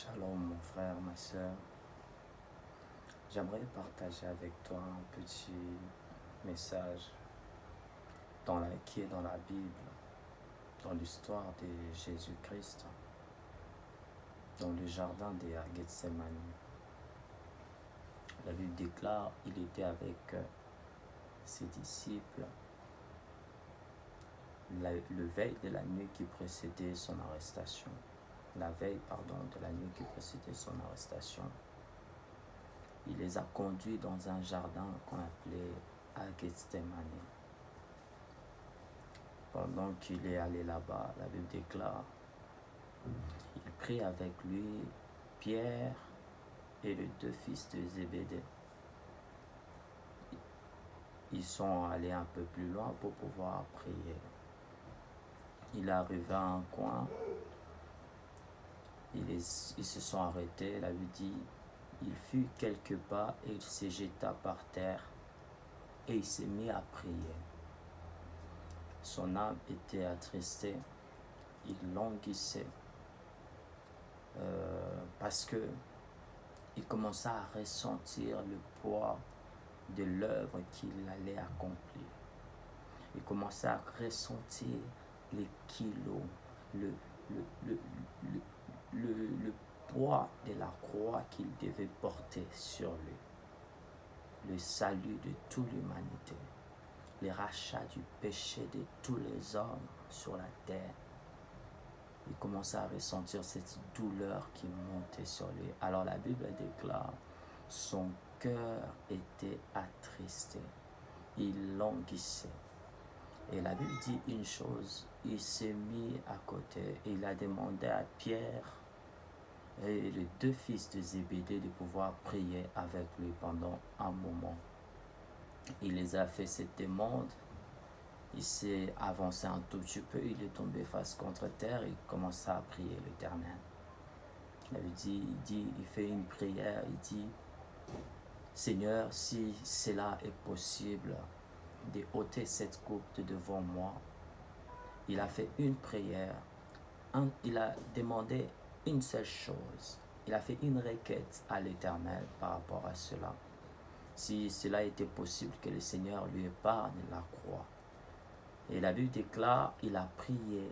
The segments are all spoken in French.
Shalom mon frère, ma soeur. J'aimerais partager avec toi un petit message qui est dans la Bible, dans l'histoire de Jésus-Christ, dans le jardin de Gethsemane. La Bible déclare qu'il était avec ses disciples le veille de la nuit qui précédait son arrestation. La veille, de la nuit qui précédait son arrestation. Il les a conduits dans un jardin qu'on appelait Gethsemane. Pendant qu'il est allé là-bas, la Bible déclare, il prit avec lui Pierre et les deux fils de Zébédée. Ils sont allés un peu plus loin pour pouvoir prier. Il est arrivé à un coin, ils se sont arrêtés, la Bible dit, il fut quelques pas et il se jeta par terre et il s'est mis à prier. Son âme était attristée, il languissait parce que il commençait à ressentir le poids de l'œuvre qu'il allait accomplir. Il commençait à ressentir les kilos, le poids de la croix qu'il devait porter sur lui. Le salut de toute l'humanité, le rachat du péché de tous les hommes sur la terre. Il commençait à ressentir cette douleur qui montait sur lui. Alors la Bible déclare, son cœur était attristé, il languissait. Et la Bible dit une chose, il s'est mis à côté et il a demandé à Pierre et les deux fils de Zébédée de pouvoir prier avec lui pendant un moment. Il les a fait cette demande. Il s'est avancé un tout petit peu, il est tombé face contre terre et il commença à prier l'Éternel. Il fait une prière, il dit, Seigneur, si cela est possible, de ôter cette coupe de devant moi. Il a fait une prière, il a demandé une seule chose, il a fait une requête à l'Éternel par rapport à cela. Si cela était possible, que le Seigneur lui épargne la croix. Et la Bible déclare, il a prié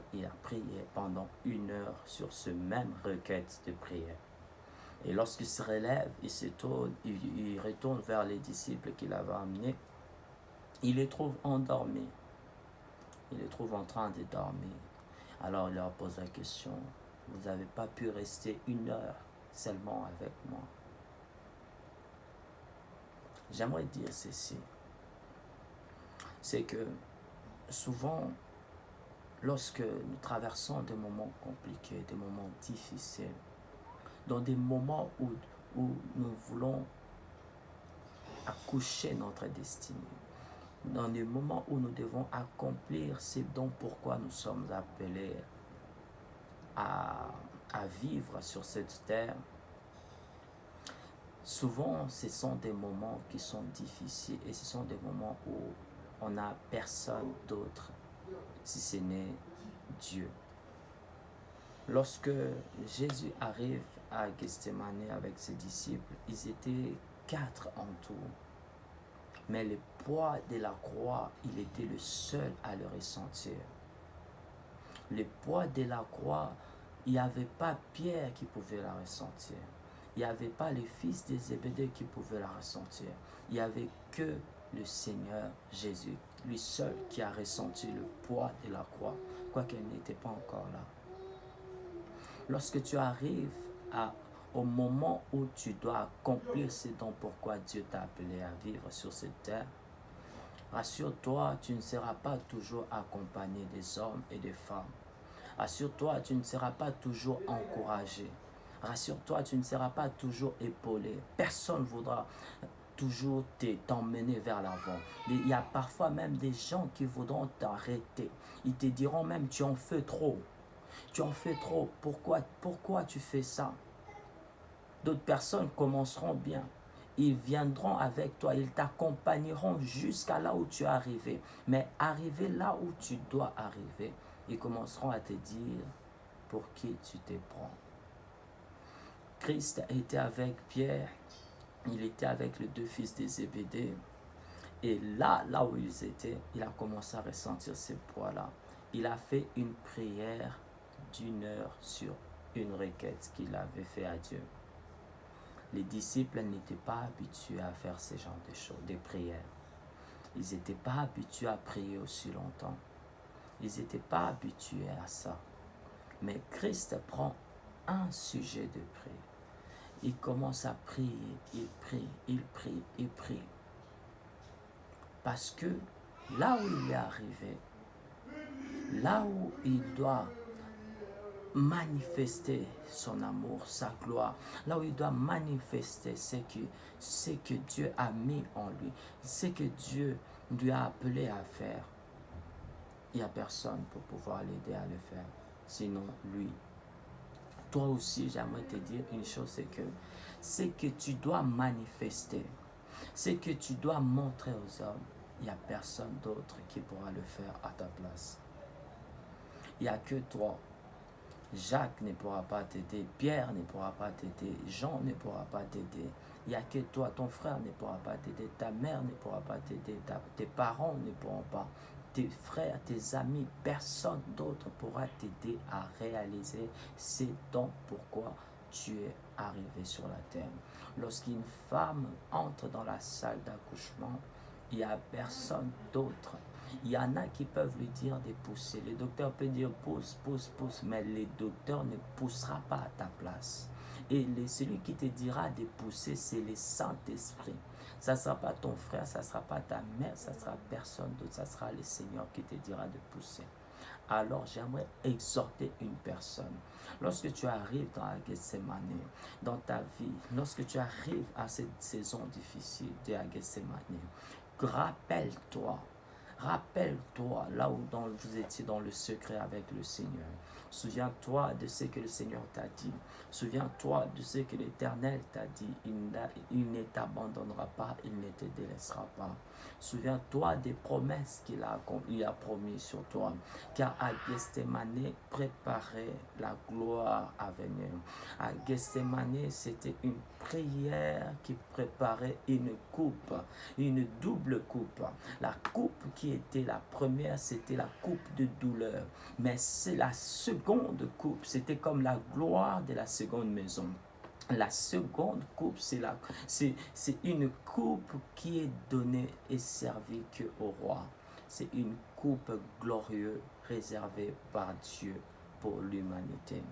pendant 1 heure sur ce même requête de prière. Et lorsqu'il se relève, il se tourne, il retourne vers les disciples qu'il avait amenés. Il les trouve endormis. Il les trouve en train de dormir. Alors il leur pose la question, vous n'avez pas pu rester 1 heure seulement avec moi? J'aimerais dire ceci, c'est que souvent, lorsque nous traversons des moments compliqués, des moments difficiles, dans des moments où nous voulons accoucher notre destinée, dans des moments où nous devons accomplir ce dont pourquoi nous sommes appelés à vivre sur cette terre, souvent ce sont des moments qui sont difficiles et ce sont des moments où on n'a personne d'autre si ce n'est Dieu. Lorsque Jésus arrive à Gethsemane avec ses disciples, ils étaient 4 en tout. Mais le poids de la croix, il était le seul à le ressentir. Le poids de la croix, il n'y avait pas Pierre qui pouvait la ressentir. Il n'y avait pas les fils de Zébédée qui pouvaient la ressentir. Il n'y avait que le Seigneur Jésus, lui seul qui a ressenti le poids de la croix, quoiqu'elle n'était pas encore là. Lorsque tu arrives au moment où tu dois accomplir ce dont pourquoi Dieu t'a appelé à vivre sur cette terre, rassure-toi, tu ne seras pas toujours accompagné des hommes et des femmes. Rassure-toi, tu ne seras pas toujours encouragé. Rassure-toi, tu ne seras pas toujours épaulé. Personne ne voudra toujours t'emmener vers l'avant. Il y a parfois même des gens qui voudront t'arrêter. Ils te diront même, tu en fais trop. Tu en fais trop. Pourquoi tu fais ça? D'autres personnes commenceront bien. Ils viendront avec toi. Ils t'accompagneront jusqu'à là où tu es arrivé. Mais arrivé là où tu dois arriver, ils commenceront à te dire pour qui tu te prends. Christ était avec Pierre, il était avec les deux fils des Zébédée. Et là où ils étaient, il a commencé à ressentir ce poids-là. Il a fait une prière d'1 heure sur une requête qu'il avait fait à Dieu. Les disciples n'étaient pas habitués à faire ce genre de choses, des prières. Ils n'étaient pas habitués à prier aussi longtemps. Ils n'étaient pas habitués à ça. Mais Christ prend un sujet de prière. Il commence à prier, il prie, il prie, il prie. Parce que là où il est arrivé, là où il doit manifester son amour, sa gloire, là où il doit manifester ce que Dieu a mis en lui, ce que Dieu lui a appelé à faire, il n'y a personne pour pouvoir l'aider à le faire, sinon lui. Toi aussi, j'aimerais te dire une chose, c'est que tu dois manifester, c'est que tu dois montrer aux hommes, il n'y a personne d'autre qui pourra le faire à ta place. Il n'y a que toi. Jacques ne pourra pas t'aider, Pierre ne pourra pas t'aider, Jean ne pourra pas t'aider. Il n'y a que toi, ton frère ne pourra pas t'aider, ta mère ne pourra pas t'aider, tes parents ne pourront pas, tes frères, tes amis, personne d'autre pourra t'aider à réaliser ce dont pourquoi tu es arrivé sur la terre. Lorsqu'une femme entre dans la salle d'accouchement, il n'y a personne d'autre. Il y en a qui peuvent lui dire de pousser. Le docteur peut dire pousse, pousse, pousse, mais le docteur ne poussera pas à ta place. Et celui qui te dira de pousser, c'est le Saint-Esprit. Ça ne sera pas ton frère, ça ne sera pas ta mère, ça ne sera personne d'autre. Ça sera le Seigneur qui te dira de pousser. Alors j'aimerais exhorter une personne. Lorsque tu arrives dans la Gethsémane, dans ta vie, lorsque tu arrives à cette saison difficile de la Gethsémane, rappelle-toi là où vous étiez dans le secret avec le Seigneur. Souviens-toi de ce que le Seigneur t'a dit. Souviens-toi de ce que l'Éternel t'a dit. Il ne t'abandonnera pas, il ne te délaissera pas. Souviens-toi des promesses qu'il a promis sur toi. Car à Gethsémane préparait la gloire à venir. À Gethsémane, c'était une prière qui préparait une coupe, une double coupe. La coupe qui était la première, c'était la coupe de douleur. Mais c'est la seconde coupe, c'était comme la gloire de la seconde maison. La seconde coupe, c'est une coupe qui est donnée et servie qu'au roi. C'est une coupe glorieuse réservée par Dieu pour l'humanité.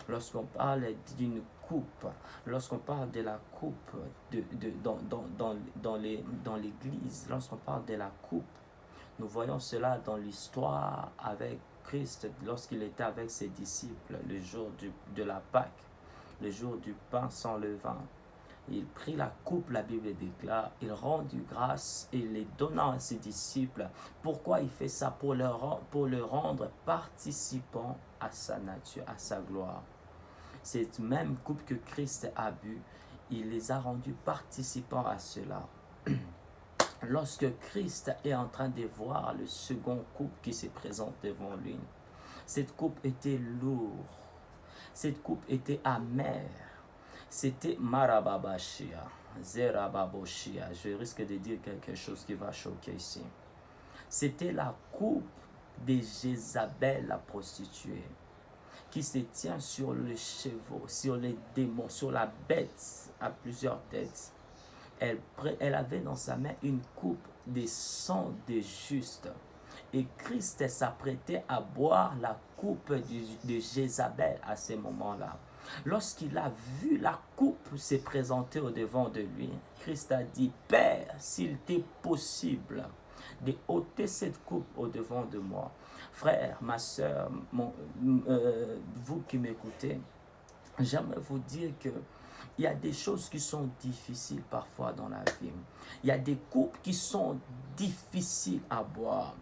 Lorsqu'on parle d'une coupe, lorsqu'on parle de la coupe dans l'église, lorsqu'on parle de la coupe, nous voyons cela dans l'histoire avec Christ lorsqu'il était avec ses disciples le jour de la Pâque, le jour du pain sans levain. Il prit la coupe, la Bible déclare, il rendit grâce et les donnant à ses disciples. Pourquoi il fait ça? Pour le rendre participant à sa nature, à sa gloire. Cette même coupe que Christ a bu, il les a rendus participants à cela. Lorsque Christ est en train de voir le second coupe qui se présente devant lui, cette coupe était lourde, cette coupe était amère, c'était Marababashia, Zerababoshia. Je risque de dire quelque chose qui va choquer ici. C'était la coupe de Jézabel, la prostituée, qui se tient sur le chevaux, sur les démons, sur la bête à plusieurs têtes. Elle avait dans sa main une coupe de sang de juste. Et Christ s'apprêtait à boire la coupe de Jézabel à ce moment-là. Lorsqu'il a vu la coupe se présenter au devant de lui, Christ a dit, Père, s'il t'est possible de ôter cette coupe au devant de moi. Frère, ma soeur, vous qui m'écoutez, j'aimerais vous dire que il y a des choses qui sont difficiles parfois dans la vie. Il y a des coupes qui sont difficiles à boire.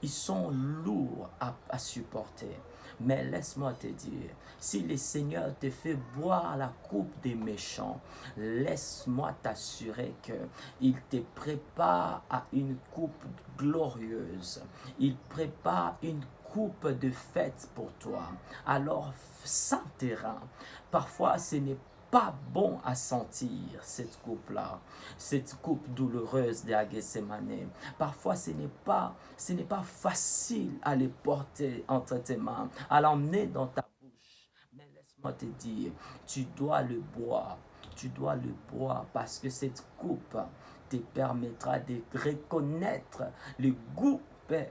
Ils sont lourds à supporter. Mais laisse-moi te dire, si le Seigneur te fait boire la coupe des méchants, laisse-moi t'assurer qu'il te prépare à une coupe glorieuse. Il prépare une coupe de fête pour toi. Alors, sans terrain, parfois ce n'est pas bon à sentir cette coupe-là, cette coupe douloureuse de la Gethsemane. Parfois, ce n'est pas facile à les porter entre tes mains, à l'emmener dans ta bouche. Mais laisse-moi te dire, tu dois le boire. Tu dois le boire parce que cette coupe te permettra de reconnaître le goût, le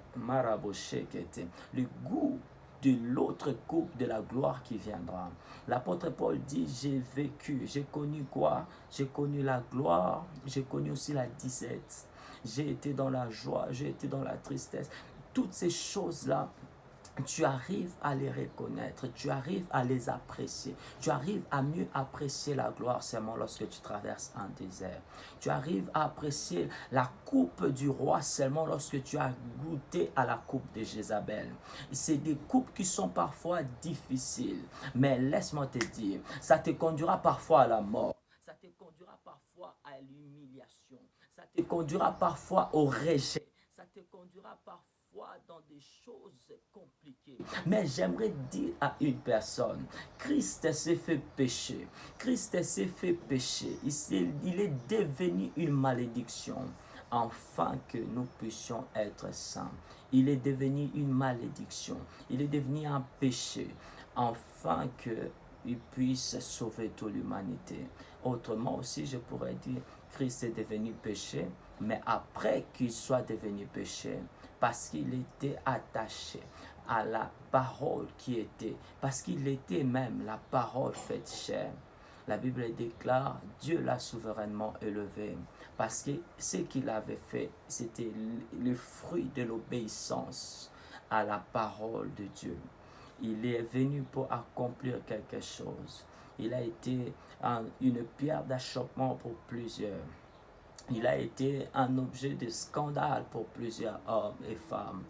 goût de l'autre coupe de la gloire qui viendra. L'apôtre Paul dit, j'ai vécu, j'ai connu quoi? J'ai connu la gloire, j'ai connu aussi la disette. J'ai été dans la joie, j'ai été dans la tristesse. Toutes ces choses-là, tu arrives à les reconnaître, tu arrives à les apprécier, tu arrives à mieux apprécier la gloire seulement lorsque tu traverses un désert. Tu arrives à apprécier la coupe du roi seulement lorsque tu as goûté à la coupe de Jézabel. C'est des coupes qui sont parfois difficiles, mais laisse-moi te dire, ça te conduira parfois à la mort, ça te conduira parfois à l'humiliation, ça te conduira parfois au rejet, ça te conduira parfois dans des choses compliquées. Mais j'aimerais dire à une personne, Christ s'est fait pécher. Christ s'est fait pécher. Il est devenu une malédiction afin que nous puissions être saints. Il est devenu une malédiction. Il est devenu un péché afin qu'il puisse sauver toute l'humanité. Autrement aussi, je pourrais dire, Christ est devenu péché, mais après qu'il soit devenu péché, parce qu'il était attaché à la parole qui était, parce qu'il était même la parole faite chair. La Bible déclare, Dieu l'a souverainement élevé, parce que ce qu'il avait fait, c'était le fruit de l'obéissance à la parole de Dieu. Il est venu pour accomplir quelque chose. Il a été une pierre d'achoppement pour plusieurs. Il a été un objet de scandale pour plusieurs hommes et femmes.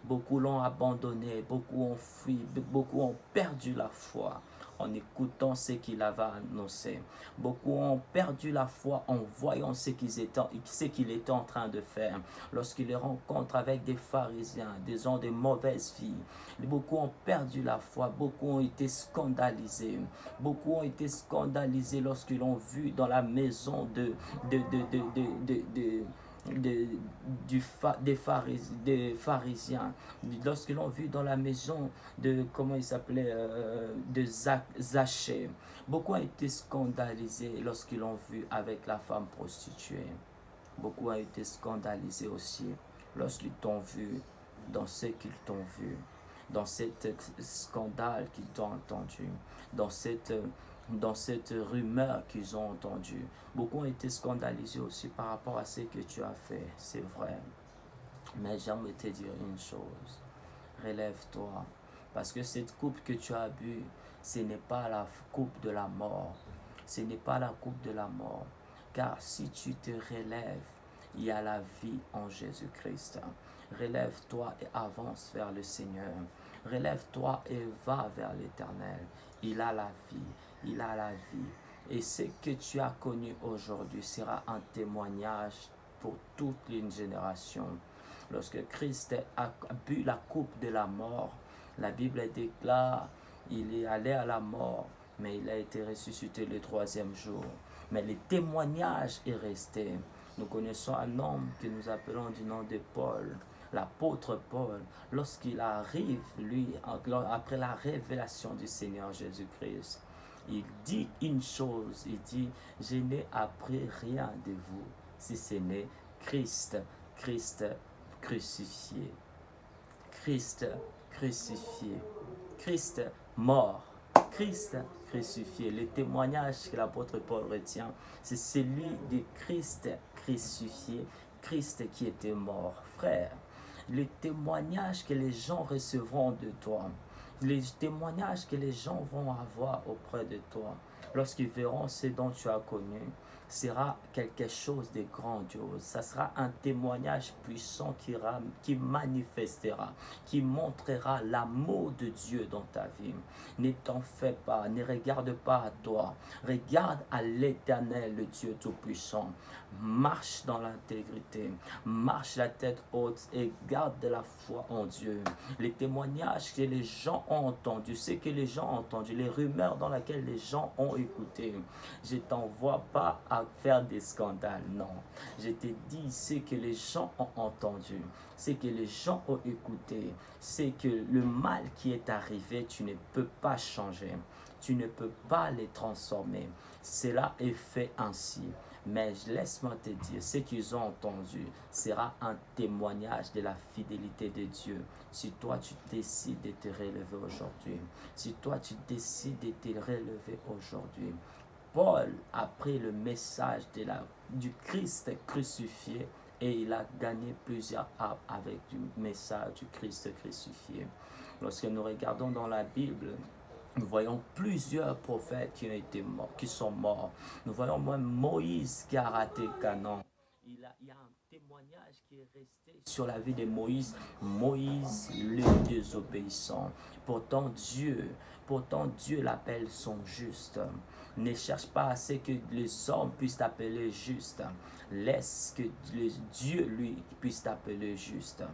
Beaucoup l'ont abandonné, beaucoup ont fui, beaucoup ont perdu la foi en écoutant ce qu'il avait annoncé. Beaucoup ont perdu la foi en voyant ce qu'il était en train de faire. Lorsqu'il les rencontre avec des pharisiens, des gens de mauvaise vie, beaucoup ont perdu la foi, beaucoup ont été scandalisés. Beaucoup ont été scandalisés lorsqu'ils l'ont vu dans la maison des pharisiens, lorsqu'ils l'ont vu dans la maison de, comment il s'appelait, de Zachée. Beaucoup ont été scandalisés lorsqu'ils l'ont vu avec la femme prostituée. Beaucoup ont été scandalisés aussi lorsqu'ils t'ont vu dans ce qu'ils t'ont vu, dans cet scandale qu'ils ont entendu, dans cette rumeur qu'ils ont entendue. Beaucoup ont été scandalisés aussi par rapport à ce que tu as fait, c'est vrai. Mais j'aimerais te dire une chose, relève-toi, parce que cette coupe que tu as bu, ce n'est pas la coupe de la mort, ce n'est pas la coupe de la mort, car si tu te relèves, il y a la vie en Jésus-Christ. Relève-toi et avance vers le Seigneur. Relève-toi et va vers l'Éternel. Il a la vie, il a la vie. Et ce que tu as connu aujourd'hui sera un témoignage pour toute une génération. Lorsque Christ a bu la coupe de la mort, la Bible déclare, il est allé à la mort, mais il a été ressuscité le troisième jour. Mais le témoignage est resté. Nous connaissons un homme que nous appelons du nom de Paul, l'apôtre Paul. Lorsqu'il arrive, lui, après la révélation du Seigneur Jésus-Christ, il dit une chose, il dit, je n'ai appris rien de vous, si ce n'est Christ crucifié, Christ crucifié, Christ mort, Christ crucifié. Le témoignage que l'apôtre Paul retient, c'est celui de Christ crucifié, Christ qui était mort. Frère, le témoignage que les gens recevront de toi, les témoignages que les gens vont avoir auprès de toi, lorsqu'ils verront ce dont tu as connu, sera quelque chose de grandiose. Ça sera un témoignage puissant qui manifestera, qui montrera l'amour de Dieu dans ta vie. Ne t'en fais pas, ne regarde pas à toi. Regarde à l'Éternel, le Dieu Tout-Puissant. Marche dans l'intégrité, marche la tête haute et garde de la foi en Dieu. Les témoignages que les gens ont entendu, ce que les gens ont entendu, les rumeurs dans lesquelles les gens ont écouté. Je t'envoie pas à faire des scandales, non. Je te dis ce que les gens ont entendu, ce que les gens ont écouté, c'est que le mal qui est arrivé, tu ne peux pas changer. Tu ne peux pas les transformer. Cela est fait ainsi. Mais laisse-moi te dire, ce qu'ils ont entendu sera un témoignage de la fidélité de Dieu. Si toi tu décides de te relever aujourd'hui, si toi tu décides de te relever aujourd'hui, Paul a pris le message du Christ crucifié et il a gagné plusieurs âmes avec le message du Christ crucifié. Lorsque nous regardons dans la Bible, nous voyons plusieurs prophètes qui ont été morts, qui sont morts. Nous voyons même Moïse qui a raté Canaan. Il y a un témoignage qui est resté sur la vie de Moïse. Moïse, le désobéissant. Pourtant Dieu l'appelle son juste. Ne cherche pas à ce que les hommes puissent t'appeler juste. Laisse que Dieu, lui, puisse t'appeler juste.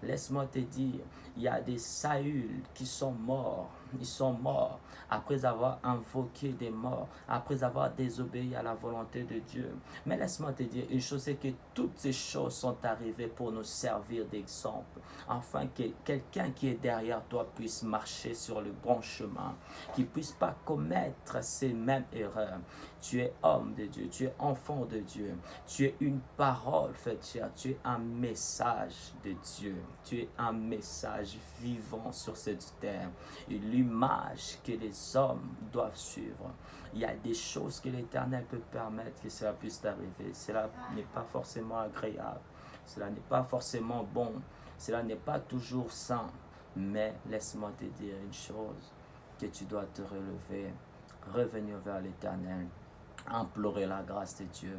Laisse-moi te dire, il y a des Saül qui sont morts. Ils sont morts après avoir invoqué des morts, après avoir désobéi à la volonté de Dieu. Mais laisse-moi te dire une chose, c'est que toutes ces choses sont arrivées pour nous servir d'exemple, afin que quelqu'un qui est derrière toi puisse marcher sur le bon chemin, qu'il ne puisse pas commettre ces mêmes erreurs. Tu es homme de Dieu, tu es enfant de Dieu, tu es une parole faite chair, tu es un message de Dieu, tu es un message vivant sur cette terre, et l'image que les hommes doivent suivre. Il y a des choses que l'Éternel peut permettre que cela puisse arriver. Cela n'est pas forcément agréable, cela n'est pas forcément bon, cela n'est pas toujours sain, mais laisse-moi te dire une chose, que tu dois te relever, revenir vers l'Éternel, implorer la grâce de Dieu.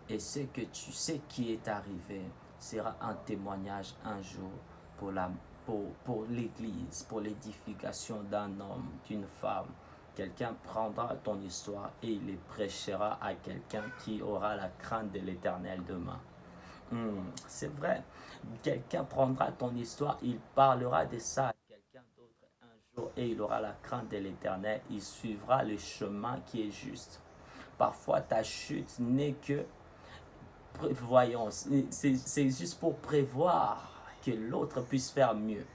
Et ce que tu sais qui est arrivé sera un témoignage un jour pour l'Église, pour l'édification d'un homme, d'une femme. Quelqu'un prendra ton histoire et il les prêchera à quelqu'un qui aura la crainte de l'Éternel demain. C'est vrai, quelqu'un prendra ton histoire, il parlera de ça à quelqu'un d'autre un jour et il aura la crainte de l'Éternel, il suivra le chemin qui est juste. Parfois ta chute n'est que prévoyance, c'est juste pour prévoir que l'autre puisse faire mieux.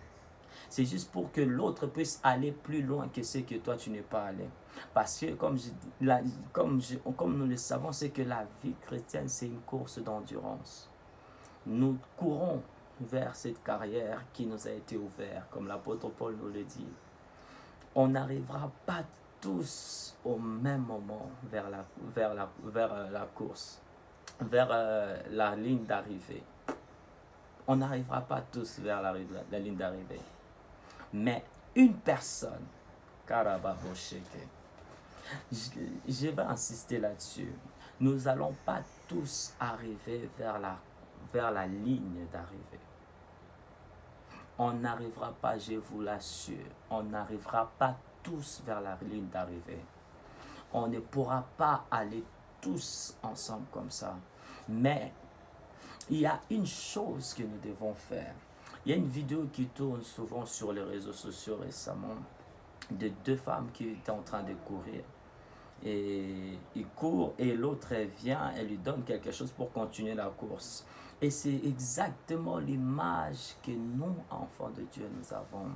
C'est juste pour que l'autre puisse aller plus loin que ce que toi tu n'es pas allé. Parce que comme nous le savons, c'est que la vie chrétienne, c'est une course d'endurance. Nous courons vers cette carrière qui nous a été ouverte, comme l'apôtre Paul nous le dit. On n'arrivera pas tous au même moment vers la course, vers la ligne d'arrivée. On n'arrivera pas tous vers la ligne d'arrivée. Mais une personne, Karababosheke, je vais insister là-dessus, nous n'allons pas tous arriver vers la ligne d'arrivée. On n'arrivera pas, je vous l'assure, on n'arrivera pas tous vers la ligne d'arrivée. On ne pourra pas aller tous ensemble comme ça. Mais il y a une chose que nous devons faire. Il y a une vidéo qui tourne souvent sur les réseaux sociaux récemment de deux femmes qui étaient en train de courir. Et il court et l'autre vient et lui donne quelque chose pour continuer la course. Et c'est exactement l'image que nous, enfants de Dieu, nous avons.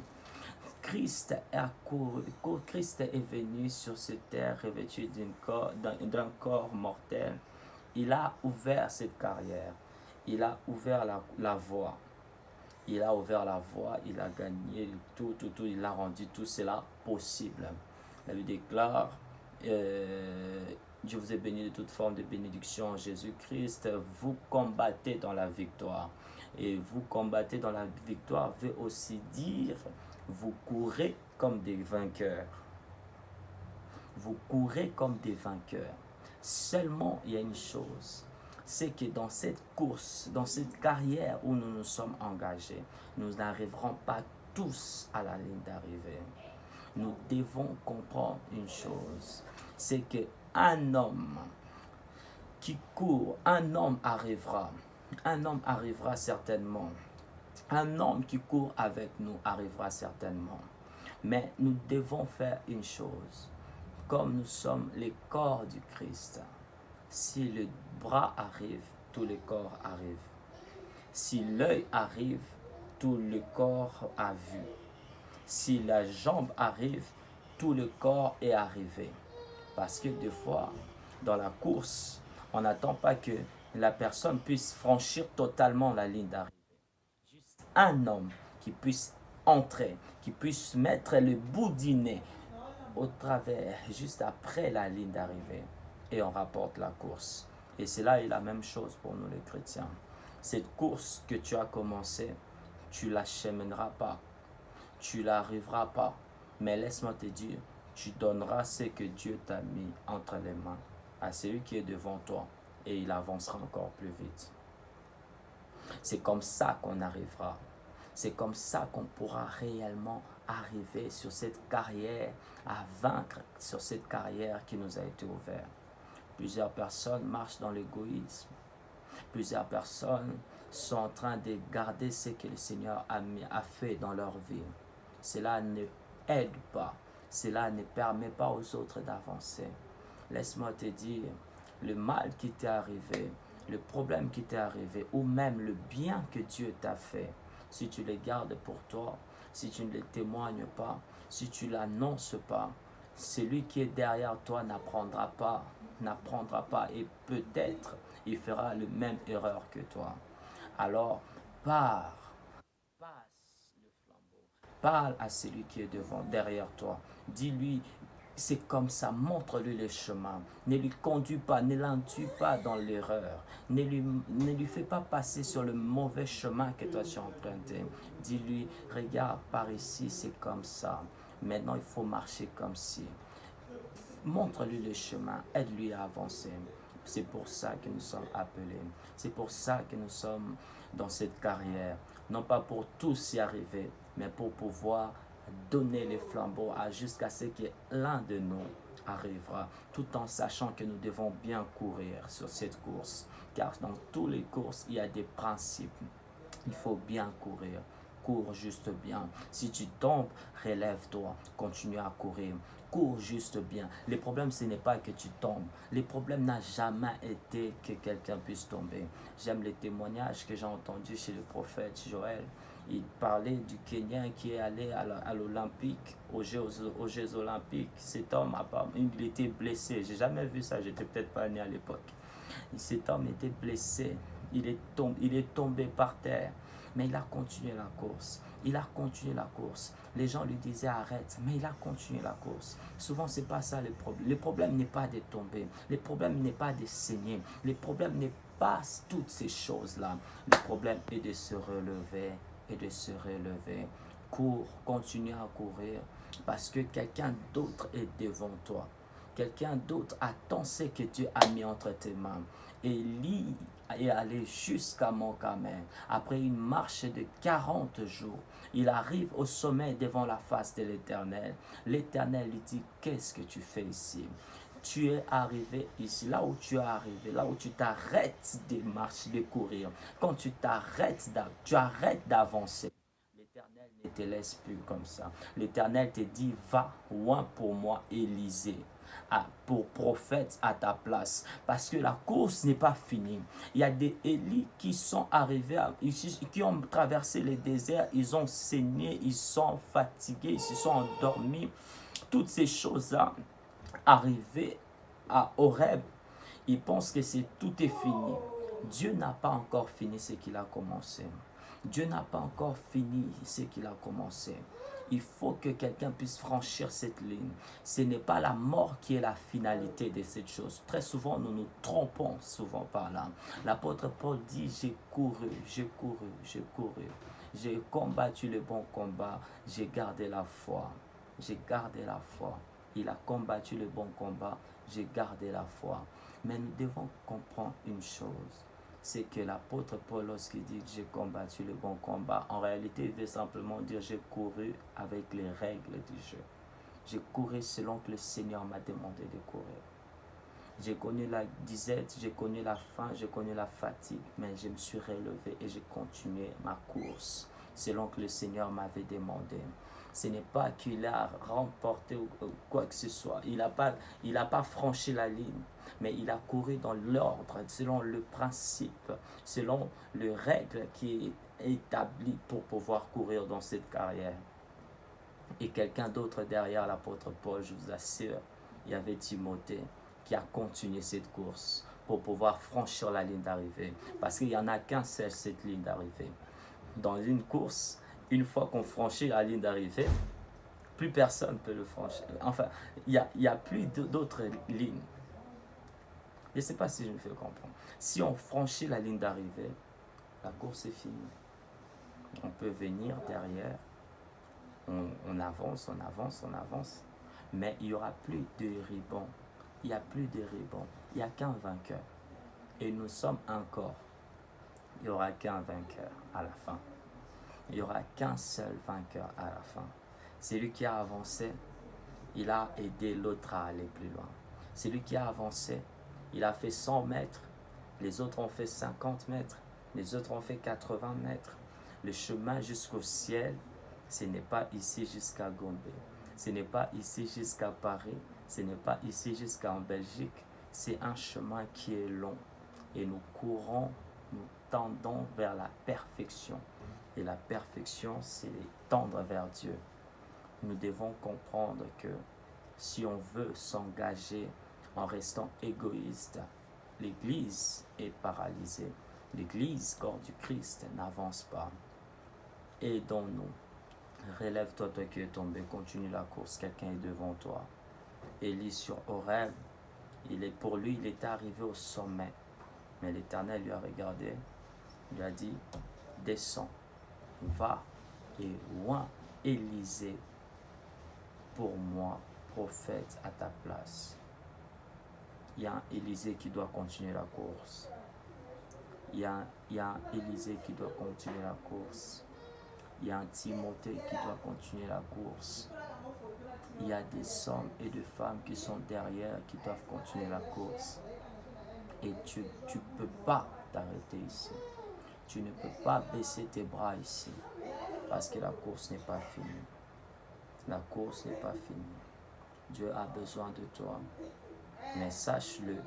Christ est venu sur cette terre revêtu d'un corps mortel. Il a ouvert cette carrière. Il a ouvert la voie. Il a ouvert la voie, il a gagné tout, il a rendu tout cela possible. La Bible déclare, Dieu vous est béni de toute forme de bénédiction en Jésus-Christ. Vous combattez dans la victoire. Et vous combattez dans la victoire veut aussi dire, vous courez comme des vainqueurs. Vous courez comme des vainqueurs. Seulement, il y a une chose, c'est que dans cette course, dans cette carrière où nous nous sommes engagés, nous n'arriverons pas tous à la ligne d'arrivée. Nous devons comprendre une chose, c'est qu'un homme qui court, un homme arrivera certainement. Un homme qui court avec nous arrivera certainement. Mais nous devons faire une chose. Comme nous sommes les corps du Christ, si le bras arrive, tout le corps arrive. Si l'œil arrive, tout le corps a vu. Si la jambe arrive, tout le corps est arrivé. Parce que des fois, dans la course, on n'attend pas que la personne puisse franchir totalement la ligne d'arrivée. Juste un homme qui puisse entrer, qui puisse mettre le bout du nez au travers, juste après la ligne d'arrivée, et on rapporte la course. Et c'est là la même chose pour nous les chrétiens. Cette course que tu as commencée, tu ne l'achemineras pas, tu n'arriveras pas. Mais laisse-moi te dire, tu donneras ce que Dieu t'a mis entre les mains à celui qui est devant toi, et il avancera encore plus vite. C'est comme ça qu'on arrivera. C'est comme ça qu'on pourra réellement arriver sur cette carrière, à vaincre sur cette carrière qui nous a été ouverte. Plusieurs personnes marchent dans l'égoïsme. Plusieurs personnes sont en train de garder ce que le Seigneur a fait dans leur vie. Cela ne aide pas. Cela ne permet pas aux autres d'avancer. Laisse-moi te dire, le mal qui t'est arrivé, le problème qui t'est arrivé, ou même le bien que Dieu t'a fait, si tu les gardes pour toi, si tu ne les témoignes pas, si tu ne l'annonces pas, celui qui est derrière toi n'apprendra pas, et peut-être il fera la même erreur que toi. Alors, pars, passe le flambeau, parle à celui qui est derrière toi, dis-lui, c'est comme ça, montre-lui le chemin. Ne lui conduis pas, ne l'enduis pas dans l'erreur. Ne lui fais pas passer sur le mauvais chemin que toi tu as emprunté. Dis-lui, regarde, par ici, c'est comme ça. Maintenant, il faut marcher comme ci. Montre-lui le chemin, aide-lui à avancer. C'est pour ça que nous sommes appelés. C'est pour ça que nous sommes dans cette carrière. Non pas pour tous y arriver, mais pour pouvoir donner les flambeaux jusqu'à ce que l'un de nous arrivera, tout en sachant que nous devons bien courir sur cette course. Car dans toutes les courses, il y a des principes. Il faut bien courir. Cours juste bien. Si tu tombes, relève-toi. Continue à courir. Cours juste bien. Le problème, ce n'est pas que tu tombes. Le problème n'a jamais été que quelqu'un puisse tomber. J'aime les témoignages que j'ai entendus chez le prophète Joël. Il parlait du Kenyan qui est allé à l'Olympique, aux Jeux Olympiques. Cet homme, il était blessé. J'ai jamais vu ça. J'étais peut-être pas né à l'époque. Cet homme était blessé. Il est tombé par terre. Mais il a continué la course. Il a continué la course. Les gens lui disaient arrête, mais il a continué la course. Souvent, ce n'est pas ça le problème. Le problème n'est pas de tomber. Le problème n'est pas de saigner. Le problème n'est pas toutes ces choses-là. Le problème est de se relever et de se relever. Cours, continue à courir parce que quelqu'un d'autre est devant toi. Quelqu'un d'autre attend ce que Dieu a mis entre tes mains. Élie est allé jusqu'à Mont Carmel. Après une marche de 40 jours, il arrive au sommet devant la face de l'Éternel. L'Éternel lui dit, qu'est-ce que tu fais ici? Tu es arrivé ici, là où tu es arrivé, là où tu t'arrêtes de marcher, de courir. Quand tu t'arrêtes, tu arrêtes d'avancer. L'Éternel ne te laisse plus comme ça. L'Éternel te dit, va loin pour moi, Élisée. Pour prophète à ta place, parce que la course n'est pas finie. Il y a des Élis qui sont arrivés, qui ont traversé les déserts, ils ont saigné, ils sont fatigués, ils se sont endormis. Toutes ces choses-là, arrivées à Horeb, ils pensent que tout est fini. Dieu n'a pas encore fini ce qu'il a commencé. Dieu n'a pas encore fini ce qu'il a commencé. Il faut que quelqu'un puisse franchir cette ligne. Ce n'est pas la mort qui est la finalité de cette chose. Très souvent, nous nous trompons souvent par là. L'apôtre Paul dit, j'ai couru, j'ai couru, j'ai couru. J'ai combattu le bon combat, j'ai gardé la foi. J'ai gardé la foi. Il a combattu le bon combat, j'ai gardé la foi. Mais nous devons comprendre une chose. C'est que l'apôtre Paul, lorsqu'il dit j'ai combattu le bon combat, en réalité, il veut simplement dire j'ai couru avec les règles du jeu. J'ai couru selon que le Seigneur m'a demandé de courir. J'ai connu la disette, j'ai connu la faim, j'ai connu la fatigue, mais je me suis relevé et j'ai continué ma course selon que le Seigneur m'avait demandé. Ce n'est pas qu'il a remporté ou quoi que ce soit. Il n'a pas franchi la ligne, mais il a couru dans l'ordre, selon le principe, selon les règles qui est établie pour pouvoir courir dans cette carrière. Et quelqu'un d'autre derrière l'apôtre Paul, je vous assure, il y avait Timothée qui a continué cette course pour pouvoir franchir la ligne d'arrivée. Parce qu'il n'y en a qu'un seul, cette ligne d'arrivée. Dans une course, une fois qu'on franchit la ligne d'arrivée, plus personne ne peut le franchir. Enfin, il y a plus d'autres lignes. Je ne sais pas si je me fais comprendre. Si on franchit la ligne d'arrivée, la course est finie. On peut venir derrière, on avance, on avance, on avance, mais il n'y aura plus de ribans. Il n'y a plus de ribans. Il n'y a qu'un vainqueur. Et nous sommes un corps. Il n'y aura qu'un vainqueur à la fin. Il n'y aura qu'un seul vainqueur à la fin. C'est lui qui a avancé, il a aidé l'autre à aller plus loin. C'est lui qui a avancé, il a fait 100 mètres, les autres ont fait 50 mètres, les autres ont fait 80 mètres. Le chemin jusqu'au ciel, ce n'est pas ici jusqu'à Gombe, ce n'est pas ici jusqu'à Paris, ce n'est pas ici jusqu'en Belgique. C'est un chemin qui est long et nous courons, nous tendons vers la perfection. Et la perfection, c'est tendre vers Dieu. Nous devons comprendre que si on veut s'engager en restant égoïste, l'Église est paralysée. L'Église, corps du Christ, n'avance pas. Aidons-nous. Relève-toi, toi qui es tombé, continue la course. Quelqu'un est devant toi. Élie sur Horeb, pour lui, il était arrivé au sommet. Mais l'Éternel lui a regardé, lui a dit, descends, va et oins Élisée pour moi, prophète à ta place. Il y a un Élisée qui doit continuer la course. Il y a un Élisée qui doit continuer la course. Il y a un Timothée qui doit continuer la course. Il y a des hommes et des femmes qui sont derrière qui doivent continuer la course. Et tu ne peux pas t'arrêter ici. Tu ne peux pas baisser tes bras ici. Parce que la course n'est pas finie. La course n'est pas finie. Dieu a besoin de toi. Mais sache-le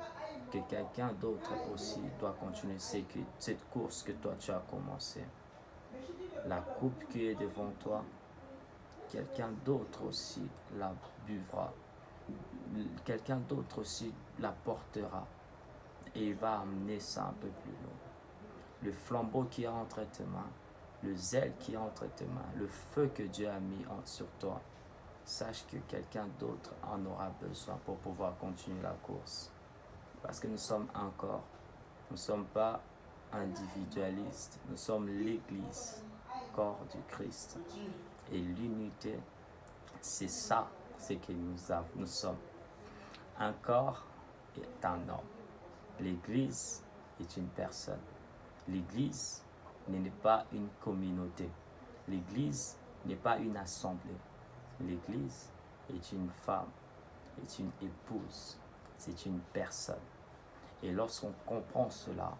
que quelqu'un d'autre aussi doit continuer cette course que toi tu as commencé. La coupe qui est devant toi, quelqu'un d'autre aussi la buvra. Quelqu'un d'autre aussi la portera. Et il va amener ça un peu plus loin. Le flambeau qui est entre tes mains, le zèle qui est entre tes mains, le feu que Dieu a mis sur toi, sache que quelqu'un d'autre en aura besoin pour pouvoir continuer la course. Parce que nous sommes un corps. Nous ne sommes pas individualistes. Nous sommes l'Église, corps du Christ. Et l'unité, c'est ça, c'est que nous sommes. Un corps est un homme. L'Église est une personne. L'Église n'est pas une communauté. L'Église n'est pas une assemblée. L'Église est une femme, est une épouse, c'est une personne. Et lorsqu'on comprend cela,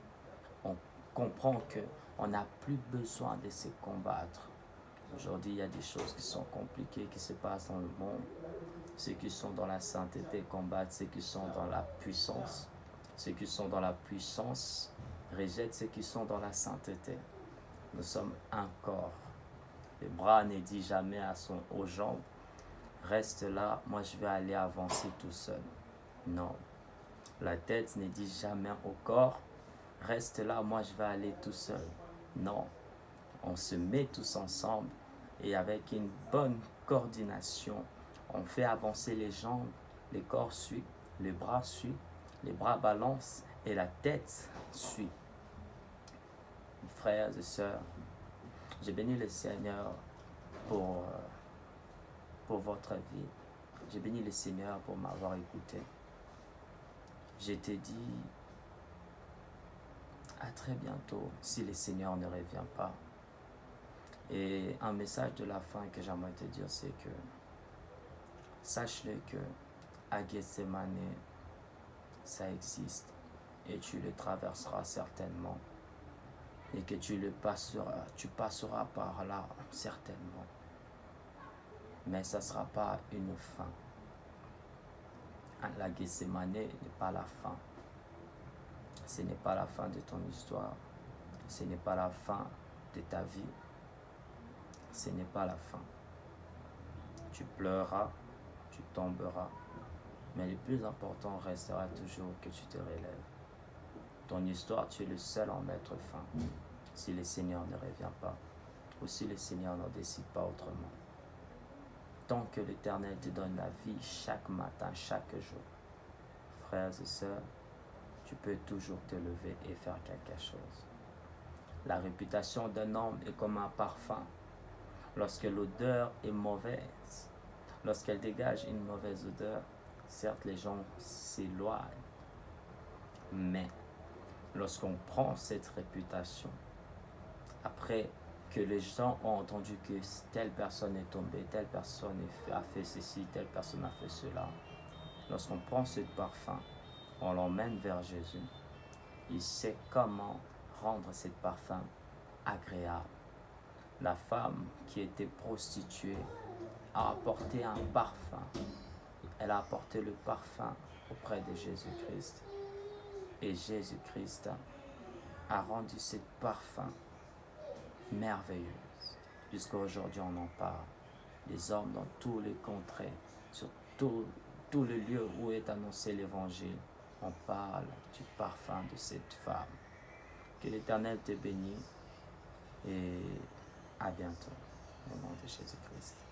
on comprend qu'on n'a plus besoin de se combattre. Aujourd'hui, il y a des choses qui sont compliquées qui se passent dans le monde. Ceux qui sont dans la sainteté combattent ceux qui sont dans la puissance. Ceux qui sont dans la puissance rejettent ceux qui sont dans la sainteté. Nous sommes un corps. Le bras ne dit jamais aux jambes, reste là, moi je vais aller avancer tout seul. Non. La tête ne dit jamais au corps, reste là, moi je vais aller tout seul. Non. On se met tous ensemble et avec une bonne coordination, on fait avancer les jambes, le corps suit, les bras suivent, les bras balancent et la tête suit. Frères et sœurs, j'ai béni le Seigneur pour votre vie. J'ai béni le Seigneur pour m'avoir écouté. Je te dis à très bientôt si le Seigneur ne revient pas. Et un message de la fin que j'aimerais te dire, c'est que sache-le que à Gethsemane, ça existe et tu le traverseras certainement et que tu passeras par là certainement. mais ça ne sera pas une fin. La Gethsémane n'est pas la fin. Ce n'est pas la fin de ton histoire. Ce n'est pas la fin de ta vie. Ce n'est pas la fin. Tu pleureras, tu tomberas, mais le plus important restera toujours que tu te relèves. Ton histoire, tu es le seul à en mettre fin, si le Seigneur ne revient pas, ou si le Seigneur ne décide pas autrement. Tant que l'Éternel te donne la vie chaque matin, chaque jour, frères et sœurs, tu peux toujours te lever et faire quelque chose. La réputation d'un homme est comme un parfum. Lorsque l'odeur est mauvaise, lorsqu'elle dégage une mauvaise odeur, certes les gens s'éloignent, mais lorsqu'on prend cette réputation, après que les gens ont entendu que telle personne est tombée, telle personne a fait ceci, telle personne a fait cela, lorsqu'on prend ce parfum, on l'emmène vers Jésus. Il sait comment rendre ce parfum agréable. La femme qui était prostituée a apporté un parfum. Elle a apporté le parfum auprès de Jésus-Christ. Et Jésus-Christ a rendu ce parfum merveilleux. Jusqu'à aujourd'hui, on en parle. Les hommes dans tous les contrées, sur tous les lieux où est annoncé l'évangile, on parle du parfum de cette femme. Que l'Éternel te bénisse et à bientôt. Au nom de Jésus-Christ.